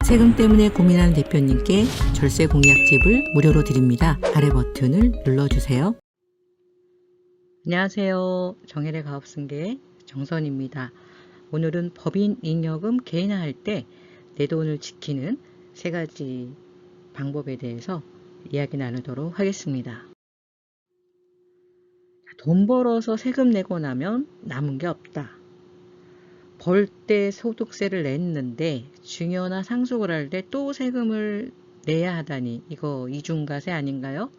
세금 때문에 고민하는 대표님께 절세 공략집을 무료로 드립니다. 아래 버튼을 눌러주세요. 안녕하세요. 정혜래 가업승계 정선입니다. 오늘은 법인 잉여금 개인화할 때 내 돈을 지키는 3가지 방법에 대해서 이야기 나누도록 하겠습니다. 돈 벌어서 세금 내고 나면 남은 게 없다. 벌 때 소득세를 냈는데 증여나 상속을 할 때 또 세금을 내야 하다니 이거 이중과세 아닌가요?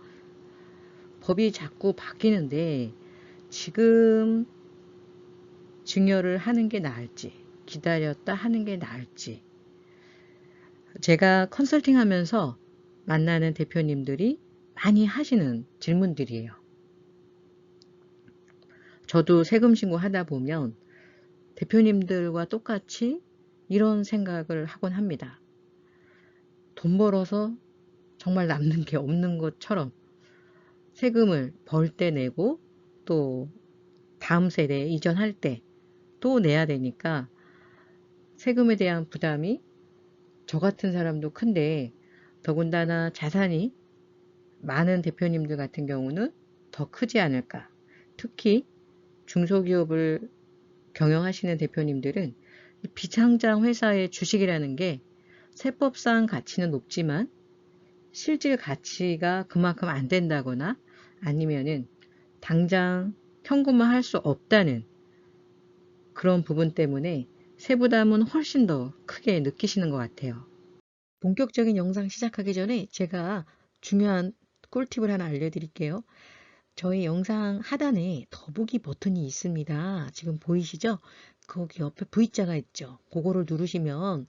법이 자꾸 바뀌는데 지금 증여를 하는 게 나을지 기다렸다 하는 게 나을지 제가 컨설팅 하면서 만나는 대표님들이 많이 하시는 질문들이에요. 저도 세금 신고 하다 보면 대표님들과 똑같이 이런 생각을 하곤 합니다. 돈 벌어서 정말 남는 게 없는 것처럼 세금을 벌 때 내고 또 다음 세대에 이전할 때 또 내야 되니까 세금에 대한 부담이 저 같은 사람도 큰데 더군다나 자산이 많은 대표님들 같은 경우는 더 크지 않을까. 특히 중소기업을 경영하시는 대표님들은 비상장 회사의 주식이라는 게 세법상 가치는 높지만 실질 가치가 그만큼 안 된다거나 아니면은 당장 현금화할 수 없다는 그런 부분 때문에 세부담은 훨씬 더 크게 느끼시는 것 같아요. 본격적인 영상 시작하기 전에 제가 중요한 꿀팁을 하나 알려드릴게요. 저희 영상 하단에 더보기 버튼이 있습니다. 지금 보이시죠? 거기 옆에 V자가 있죠. 그거를 누르시면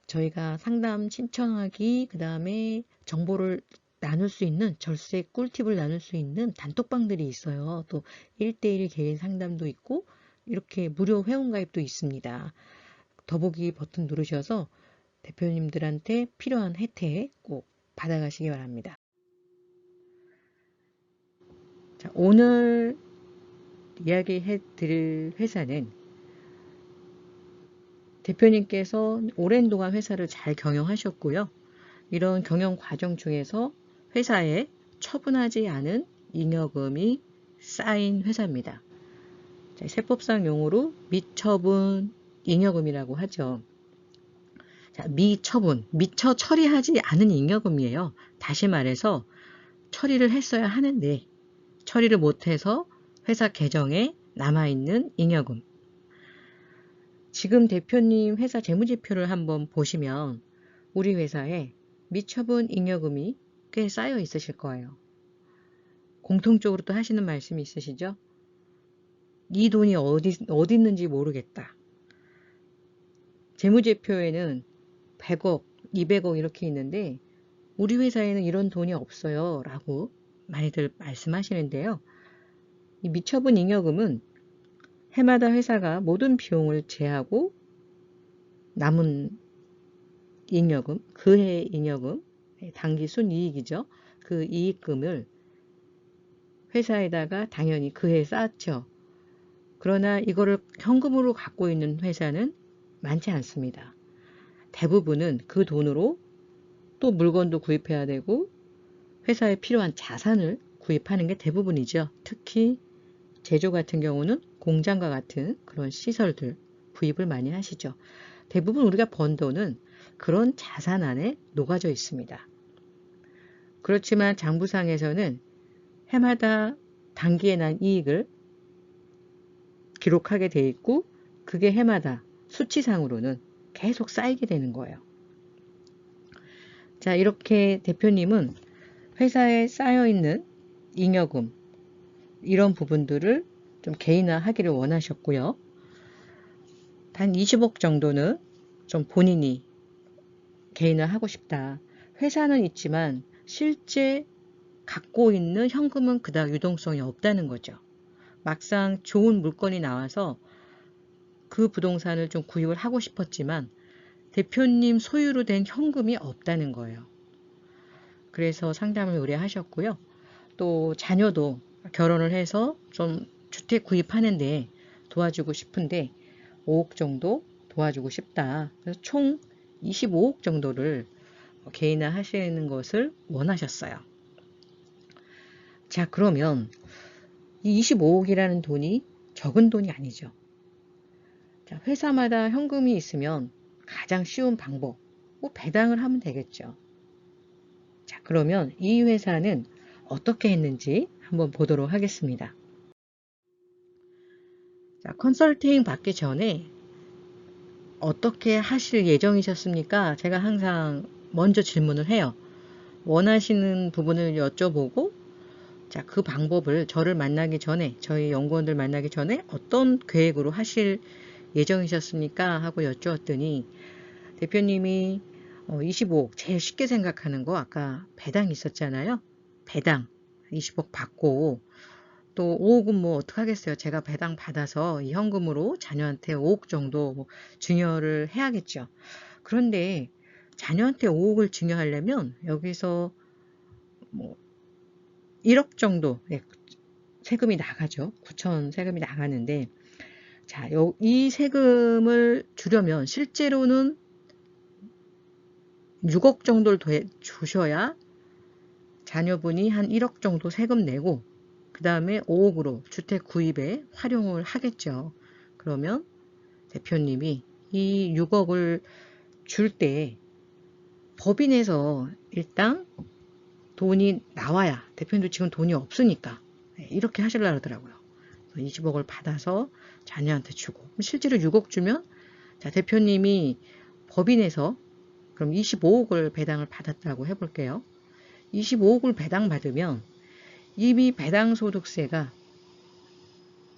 저희가 상담 신청하기, 그 다음에 정보를 나눌 수 있는 절세 꿀팁을 나눌 수 있는 단톡방들이 있어요. 또 1:1 개인 상담도 있고 이렇게 무료 회원가입도 있습니다. 더보기 버튼 누르셔서 대표님들한테 필요한 혜택 꼭 받아가시기 바랍니다. 자, 오늘 이야기해 드릴 회사는 대표님께서 오랜 동안 회사를 잘 경영하셨고요. 이런 경영 과정 중에서 회사에 처분하지 않은 잉여금이 쌓인 회사입니다. 자, 세법상 용어로 미처분 잉여금이라고 하죠. 자, 미처분, 미처 처리하지 않은 잉여금이에요. 다시 말해서 처리를 했어야 하는데 처리를 못해서 회사 계정에 남아있는 잉여금. 지금 대표님 회사 재무제표를 한번 보시면 우리 회사에 미처분 잉여금이 꽤 쌓여 있으실 거예요. 공통적으로 또 하시는 말씀이 있으시죠? 이 돈이 어디 있는지 모르겠다. 재무제표에는 100억, 200억 이렇게 있는데 우리 회사에는 이런 돈이 없어요 라고 많이들 말씀하시는데요. 이 미처분 잉여금은 해마다 회사가 모든 비용을 제하고 남은 잉여금, 그해 잉여금, 당기 순이익이죠. 그 이익금을 회사에다가 당연히 그해 쌓죠. 그러나 이거를 현금으로 갖고 있는 회사는 많지 않습니다. 대부분은 그 돈으로 또 물건도 구입해야 되고 회사에 필요한 자산을 구입하는 게 대부분이죠. 특히 제조 같은 경우는 공장과 같은 그런 시설들 구입을 많이 하시죠. 대부분 우리가 번 돈은 그런 자산 안에 녹아져 있습니다. 그렇지만 장부상에서는 해마다 단기에 난 이익을 기록하게 돼 있고 그게 해마다 수치상으로는 계속 쌓이게 되는 거예요. 자, 이렇게 대표님은 회사에 쌓여있는 잉여금 이런 부분들을 좀 개인화하기를 원하셨고요. 단 20억 정도는 좀 본인이 개인화하고 싶다. 회사는 있지만 실제 갖고 있는 현금은 그닥 유동성이 없다는 거죠. 막상 좋은 물건이 나와서 그 부동산을 좀 구입을 하고 싶었지만 대표님 소유로 된 현금이 없다는 거예요. 그래서 상담을 의뢰하셨고요. 또 자녀도 결혼을 해서 좀 주택 구입하는데 도와주고 싶은데 5억 정도 도와주고 싶다. 그래서 총 25억 정도를 개인화 하시는 것을 원하셨어요. 자, 그러면 이 25억이라는 돈이 적은 돈이 아니죠. 자, 회사마다 현금이 있으면 가장 쉬운 방법, 뭐 배당을 하면 되겠죠. 자, 그러면 이 회사는 어떻게 했는지 한번 보도록 하겠습니다. 자, 컨설팅 받기 전에 어떻게 하실 예정이셨습니까? 제가 항상 먼저 질문을 해요. 원하시는 부분을 여쭤보고, 자, 그 방법을 저를 만나기 전에, 저희 연구원들 만나기 전에 어떤 계획으로 하실 예정이셨습니까? 하고 여쭈었더니 대표님이 25억 제일 쉽게 생각하는 거 아까 배당 있었잖아요. 배당 20억 받고 또 5억은 뭐 어떡하겠어요. 제가 배당 받아서 이 현금으로 자녀한테 5억 정도 뭐 증여를 해야겠죠. 그런데 자녀한테 5억을 증여하려면 여기서 뭐 1억 정도 세금이 나가죠. 9천 세금이 나가는데 자, 이 세금을 주려면 실제로는 6억 정도를 주셔야 자녀분이 한 1억 정도 세금 내고 그 다음에 5억으로 주택 구입에 활용을 하겠죠. 그러면 대표님이 이 6억을 줄 때 법인에서 일단 돈이 나와야 대표님도 지금 돈이 없으니까 이렇게 하시려고 하더라고요. 20억을 받아서 자녀한테 주고 실제로 6억 주면 자, 대표님이 법인에서 그럼 25억을 배당을 받았다고 해볼게요. 25억을 배당받으면 이미 배당소득세가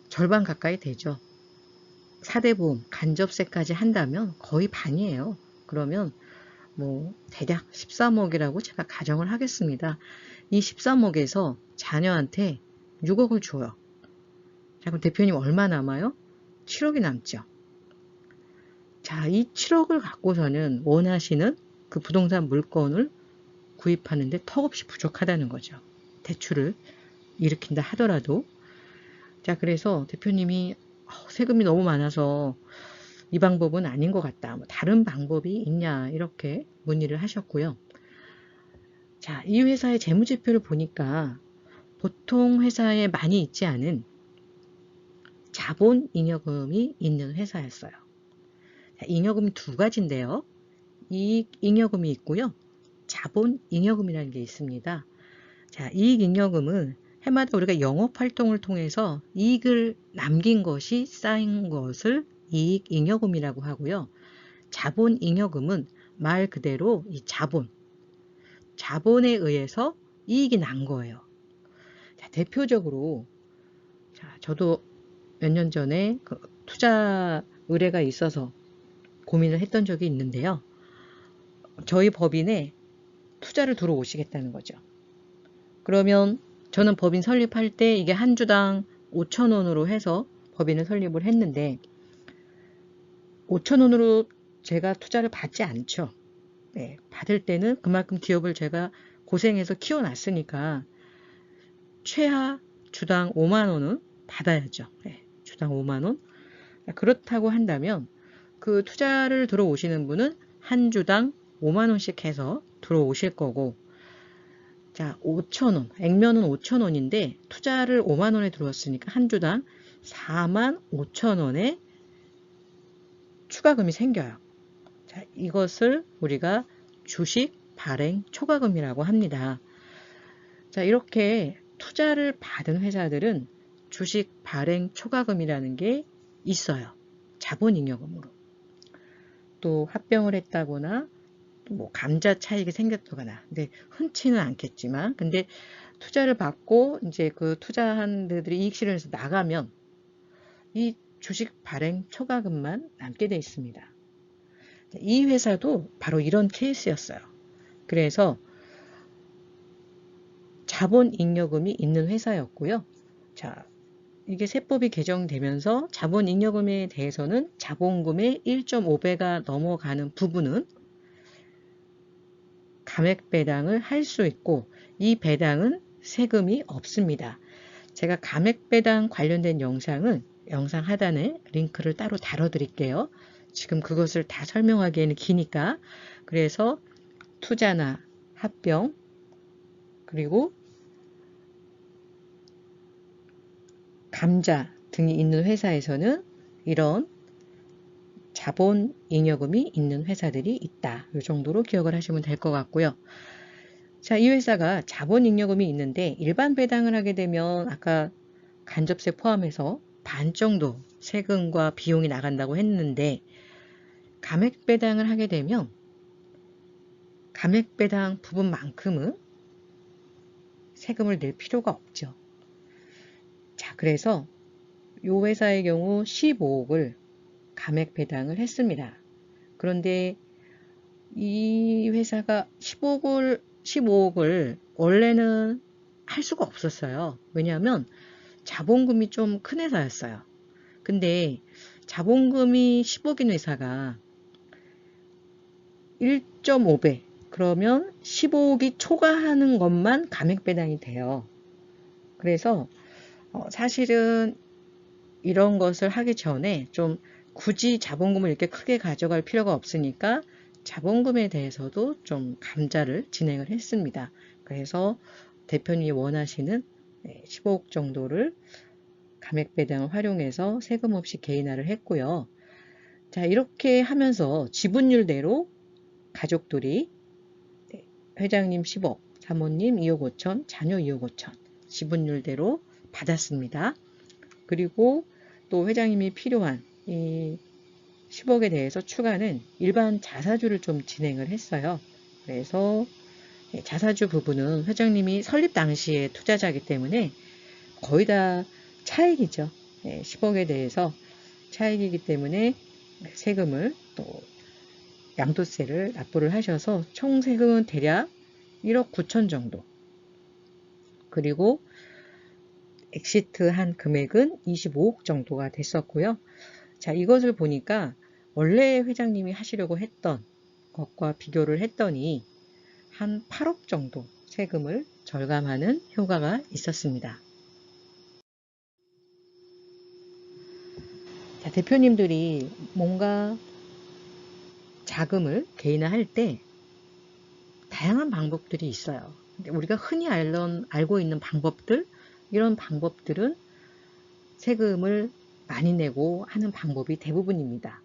절반 가까이 되죠. 4대 보험, 간접세까지 한다면 거의 반이에요. 그러면 뭐 대략 13억이라고 제가 가정을 하겠습니다. 이 13억에서 자녀한테 6억을 줘요. 자, 그럼 대표님 얼마 남아요? 7억이 남죠. 자, 이 7억을 갖고서는 원하시는 그 부동산 물건을 구입하는데 턱없이 부족하다는 거죠. 대출을 일으킨다 하더라도. 자, 그래서 대표님이 세금이 너무 많아서 이 방법은 아닌 것 같다. 뭐 다른 방법이 있냐 이렇게 문의를 하셨고요. 자, 이 회사의 재무제표를 보니까 보통 회사에 많이 있지 않은 자본잉여금이 있는 회사였어요. 자, 잉여금이 두 가지인데요. 이익잉여금이 있고요. 자본잉여금이라는 게 있습니다. 자, 이익잉여금은 해마다 우리가 영업활동을 통해서 이익을 남긴 것이 쌓인 것을 이익잉여금이라고 하고요. 자본잉여금은 말 그대로 이 자본에 의해서 이익이 난 거예요. 자, 대표적으로 자, 저도 몇 년 전에 그 투자 의뢰가 있어서 고민을 했던 적이 있는데요. 저희 법인에 투자를 들어오시겠다는 거죠. 그러면 저는 법인 설립할 때 이게 한 주당 5,000원으로 해서 법인을 설립을 했는데 5,000원으로 제가 투자를 받지 않죠. 네, 받을 때는 그만큼 기업을 제가 고생해서 키워놨으니까 최하 주당 5만원은 받아야죠. 네, 주당 5만원. 그렇다고 한다면 그 투자를 들어오시는 분은 한 주당 5만원씩 해서 들어오실 거고 자, 5,000원, 액면은 5,000원인데 투자를 5만원에 들어왔으니까 한 주당 45,000원의 추가금이 생겨요. 자, 이것을 우리가 주식 발행 초과금이라고 합니다. 자, 이렇게 투자를 받은 회사들은 주식 발행 초과금이라는 게 있어요. 자본잉여금으로. 또 합병을 했다거나 뭐 감자 차익이 생겼다거나 근데 흔치는 않겠지만 근데 투자를 받고 이제 그 투자한 데들이 이익 실현해서 나가면 이 주식 발행 초과금만 남게 돼 있습니다. 이 회사도 바로 이런 케이스였어요. 그래서 자본잉여금이 있는 회사였고요. 자, 이게 세법이 개정되면서 자본잉여금에 대해서는 자본금의 1.5배가 넘어가는 부분은 감액 배당을 할 수 있고 이 배당은 세금이 없습니다. 제가 감액 배당 관련된 영상은 영상 하단에 링크를 따로 달아 드릴게요. 지금 그것을 다 설명하기에는 기니까. 그래서 투자나 합병, 그리고 감자 등이 있는 회사에서는 이런 자본 잉여금이 있는 회사들이 있다. 이 정도로 기억을 하시면 될 것 같고요. 자, 이 회사가 자본 잉여금이 있는데 일반 배당을 하게 되면 아까 간접세 포함해서 반 정도 세금과 비용이 나간다고 했는데, 감액 배당을 하게 되면 감액 배당 부분만큼은 세금을 낼 필요가 없죠. 자, 그래서 이 회사의 경우 15억을 감액 배당을 했습니다. 그런데 이 회사가 15억을 원래는 할 수가 없었어요. 왜냐하면 자본금이 좀 큰 회사였어요. 근데 자본금이 10억인 회사가 1.5배, 그러면 15억이 초과하는 것만 감액 배당이 돼요. 그래서 사실은 이런 것을 하기 전에 좀 굳이 자본금을 이렇게 크게 가져갈 필요가 없으니까 자본금에 대해서도 좀 감자를 진행을 했습니다. 그래서 대표님이 원하시는 15억 정도를 감액 배당을 활용해서 세금 없이 개인화를 했고요. 자, 이렇게 하면서 지분율대로 가족들이 회장님 10억, 사모님 2억 5천, 자녀 2억 5천 지분율대로 받았습니다. 그리고 또 회장님이 필요한 이 10억에 대해서 추가는 일반 자사주를 좀 진행을 했어요. 그래서 자사주 부분은 회장님이 설립 당시에 투자자이기 때문에 거의 다 차익이죠. 10억에 대해서 차익이기 때문에 세금을 또 양도세를 납부를 하셔서 총 세금은 대략 1억 9천 정도. 그리고 엑시트한 금액은 25억 정도가 됐었고요. 자, 이것을 보니까 원래 회장님이 하시려고 했던 것과 비교를 했더니 한 8억 정도 세금을 절감하는 효과가 있었습니다. 자, 대표님들이 뭔가 자금을 개인화할 때 다양한 방법들이 있어요. 근데 우리가 흔히 알고 있는 방법들, 이런 방법들은 세금을 많이 내고 하는 방법이 대부분입니다.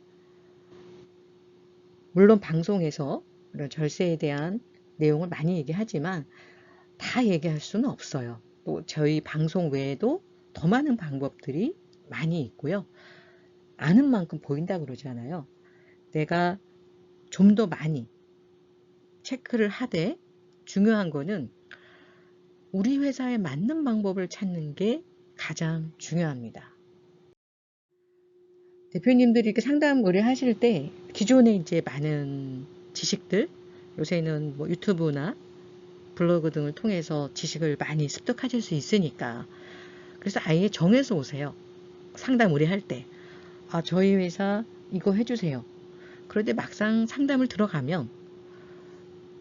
물론 방송에서 이런 절세에 대한 내용을 많이 얘기하지만 다 얘기할 수는 없어요. 또 저희 방송 외에도 더 많은 방법들이 많이 있고요. 아는 만큼 보인다 그러잖아요. 내가 좀 더 많이 체크를 하되 중요한 거는 우리 회사에 맞는 방법을 찾는 게 가장 중요합니다. 대표님들이 이렇게 상담 의뢰하실 때 기존에 이제 많은 지식들, 요새는 뭐 유튜브나 블로그 등을 통해서 지식을 많이 습득하실 수 있으니까, 그래서 아예 정해서 오세요. 상담 의뢰할 때 저희 회사 이거 해주세요. 그런데 막상 상담을 들어가면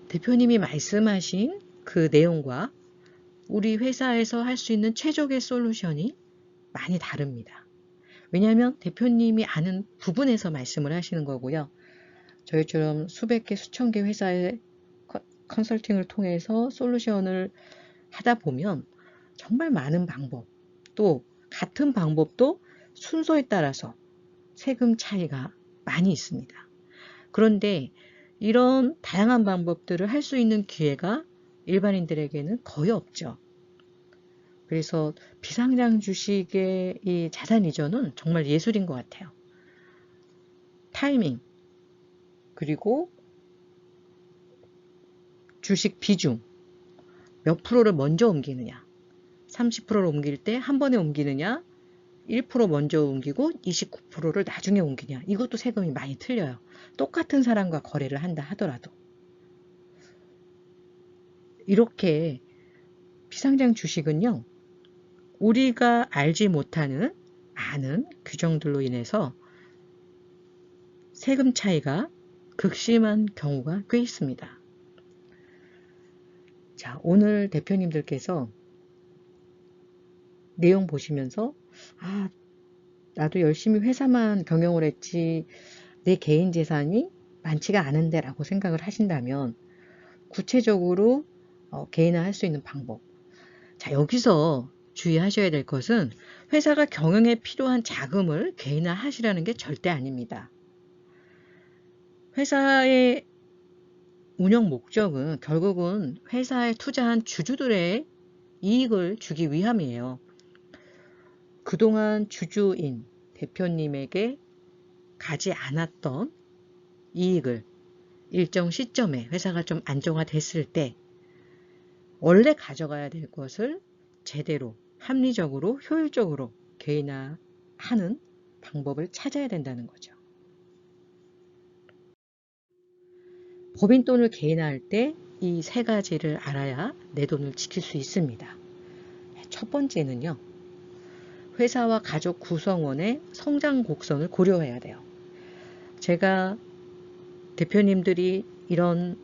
대표님이 말씀하신 그 내용과 우리 회사에서 할 수 있는 최적의 솔루션이 많이 다릅니다. 왜냐하면 대표님이 아는 부분에서 말씀을 하시는 거고요. 저희처럼 수백 개, 수천 개 회사의 컨설팅을 통해서 솔루션을 하다 보면 정말 많은 방법, 또 같은 방법도 순서에 따라서 세금 차이가 많이 있습니다. 그런데 이런 다양한 방법들을 할 수 있는 기회가 일반인들에게는 거의 없죠. 그래서 비상장 주식의 이 자산 이전은 정말 예술인 것 같아요. 타이밍, 그리고 주식 비중, 몇 프로를 먼저 옮기느냐, 30%를 옮길 때 한 번에 옮기느냐, 1% 먼저 옮기고 29%를 나중에 옮기냐, 이것도 세금이 많이 틀려요. 똑같은 사람과 거래를 한다 하더라도. 이렇게 비상장 주식은요, 우리가 알지 못하는 많은 규정들로 인해서 세금 차이가 극심한 경우가 꽤 있습니다. 자, 오늘 대표님들께서 내용 보시면서 나도 열심히 회사만 경영을 했지 내 개인 재산이 많지가 않은데 라고 생각을 하신다면 구체적으로 개인화할 수 있는 방법. 자, 여기서 주의하셔야 될 것은 회사가 경영에 필요한 자금을 개인화하시라는 게 절대 아닙니다. 회사의 운영 목적은 결국은 회사에 투자한 주주들의 이익을 주기 위함이에요. 그동안 주주인 대표님에게 가지 않았던 이익을 일정 시점에 회사가 좀 안정화됐을 때 원래 가져가야 될 것을 제대로 합리적으로 효율적으로 개인화하는 방법을 찾아야 된다는 거죠. 법인 돈을 개인화할 때 이 세 가지를 알아야 내 돈을 지킬 수 있습니다. 첫 번째는요. 회사와 가족 구성원의 성장 곡선을 고려해야 돼요. 제가 대표님들이 이런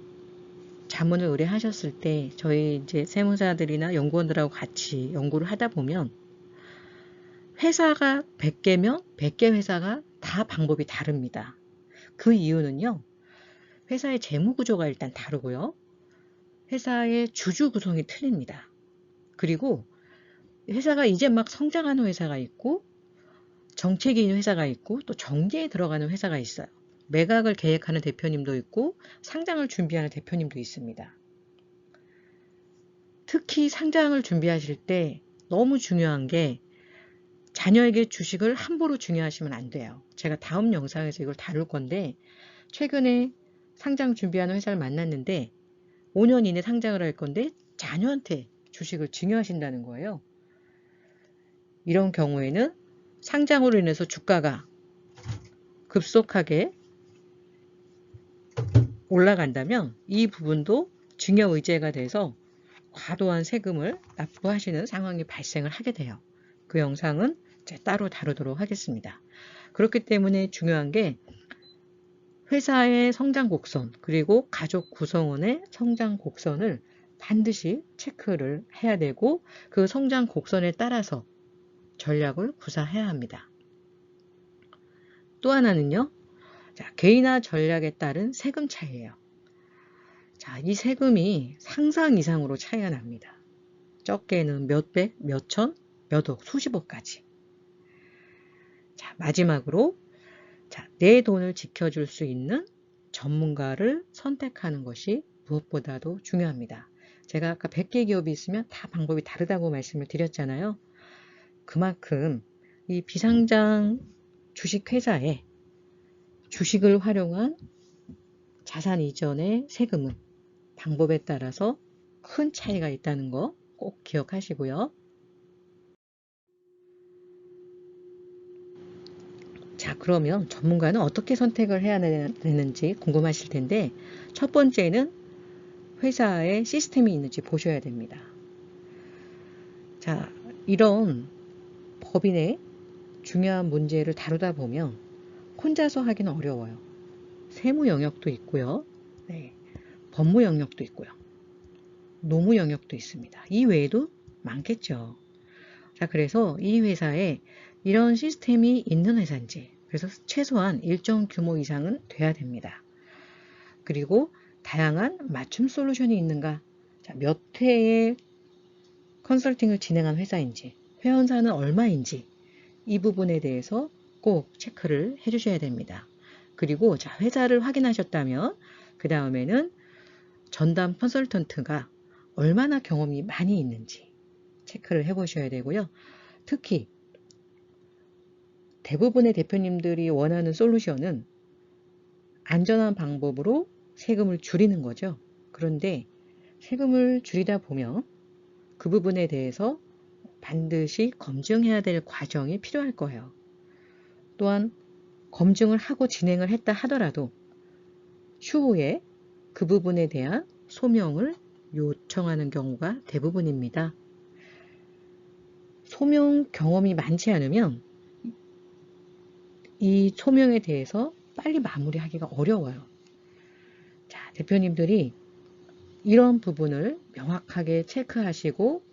자문을 의뢰하셨을 때 저희 이제 세무사들이나 연구원들하고 같이 연구를 하다 보면 회사가 100개면 100개 회사가 다 방법이 다릅니다. 그 이유는요. 회사의 재무 구조가 일단 다르고요. 회사의 주주 구성이 틀립니다. 그리고 회사가 이제 막 성장하는 회사가 있고 정책인 회사가 있고 또 정제에 들어가는 회사가 있어요. 매각을 계획하는 대표님도 있고 상장을 준비하는 대표님도 있습니다. 특히 상장을 준비하실 때 너무 중요한 게 자녀에게 주식을 함부로 증여하시면 안 돼요. 제가 다음 영상에서 이걸 다룰 건데 최근에 상장 준비하는 회사를 만났는데 5년 이내 상장을 할 건데 자녀한테 주식을 증여하신다는 거예요. 이런 경우에는 상장으로 인해서 주가가 급속하게 올라간다면 이 부분도 증여 의제가 돼서 과도한 세금을 납부하시는 상황이 발생을 하게 돼요. 그 영상은 따로 다루도록 하겠습니다. 그렇기 때문에 중요한 게 회사의 성장 곡선 그리고 가족 구성원의 성장 곡선을 반드시 체크를 해야 되고 그 성장 곡선에 따라서 전략을 구사해야 합니다. 또 하나는요. 자, 개인화 전략에 따른 세금 차이예요. 자, 이 세금이 상상 이상으로 차이가 납니다. 적게는 몇백, 몇천, 몇억, 수십억까지. 자, 마지막으로 자, 내 돈을 지켜줄 수 있는 전문가를 선택하는 것이 무엇보다도 중요합니다. 제가 아까 100개 기업이 있으면 다 방법이 다르다고 말씀을 드렸잖아요. 그만큼 이 비상장 주식회사에 주식을 활용한 자산 이전의 세금은 방법에 따라서 큰 차이가 있다는 거 꼭 기억하시고요. 자, 그러면 전문가는 어떻게 선택을 해야 되는지 궁금하실 텐데 첫 번째는 회사에 시스템이 있는지 보셔야 됩니다. 자, 이런 법인의 중요한 문제를 다루다 보면 혼자서 하기는 어려워요. 세무 영역도 있고요. 네, 법무 영역도 있고요. 노무 영역도 있습니다. 이 외에도 많겠죠. 자, 그래서 이 회사에 이런 시스템이 있는 회사인지 그래서 최소한 일정 규모 이상은 돼야 됩니다. 그리고 다양한 맞춤 솔루션이 있는가 자, 몇 회의 컨설팅을 진행한 회사인지 회원사는 얼마인지 이 부분에 대해서 꼭 체크를 해주셔야 됩니다. 그리고 자, 회사를 확인하셨다면 그 다음에는 전담 컨설턴트가 얼마나 경험이 많이 있는지 체크를 해보셔야 되고요. 특히 대부분의 대표님들이 원하는 솔루션은 안전한 방법으로 세금을 줄이는 거죠. 그런데 세금을 줄이다 보면 그 부분에 대해서 반드시 검증해야 될 과정이 필요할 거예요. 또한 검증을 하고 진행을 했다 하더라도 추후에 그 부분에 대한 소명을 요청하는 경우가 대부분입니다. 소명 경험이 많지 않으면 이 소명에 대해서 빨리 마무리하기가 어려워요. 자, 대표님들이 이런 부분을 명확하게 체크하시고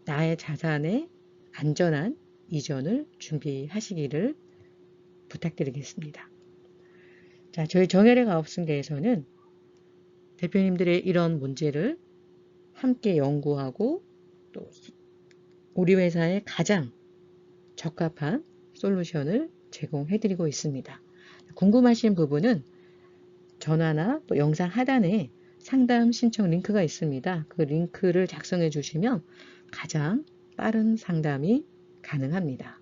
나의 자산의 안전한 이전을 준비하시기를 부탁드리겠습니다. 자, 저희 정혜래 가업승계에서는 대표님들의 이런 문제를 함께 연구하고 또 우리 회사에 가장 적합한 솔루션을 제공해드리고 있습니다. 궁금하신 부분은 전화나 또 영상 하단에 상담 신청 링크가 있습니다. 그 링크를 작성해 주시면 가장 빠른 상담이 가능합니다.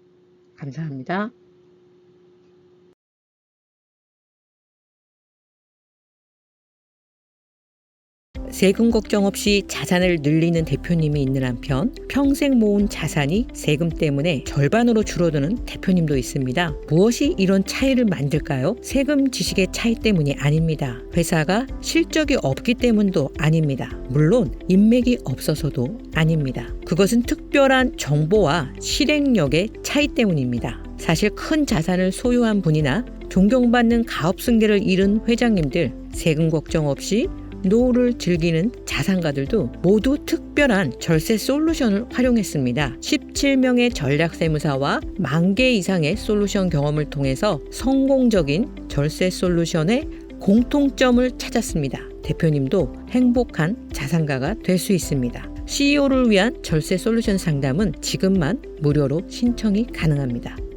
감사합니다. 세금 걱정 없이 자산을 늘리는 대표님이 있는 한편 평생 모은 자산이 세금 때문에 절반으로 줄어드는 대표님도 있습니다. 무엇이 이런 차이를 만들까요? 세금 지식의 차이 때문이 아닙니다. 회사가 실적이 없기 때문도 아닙니다. 물론 인맥이 없어서도 아닙니다. 그것은 특별한 정보와 실행력의 차이 때문입니다. 사실 큰 자산을 소유한 분이나 존경받는 가업승계를 잃은 회장님들, 세금 걱정 없이 노후를 즐기는 자산가들도 모두 특별한 절세 솔루션을 활용했습니다. 17명의 전략세무사와 10,000개 이상의 솔루션 경험을 통해서 성공적인 절세 솔루션의 공통점을 찾았습니다. 대표님도 행복한 자산가가 될 수 있습니다. CEO를 위한 절세 솔루션 상담은 지금만 무료로 신청이 가능합니다.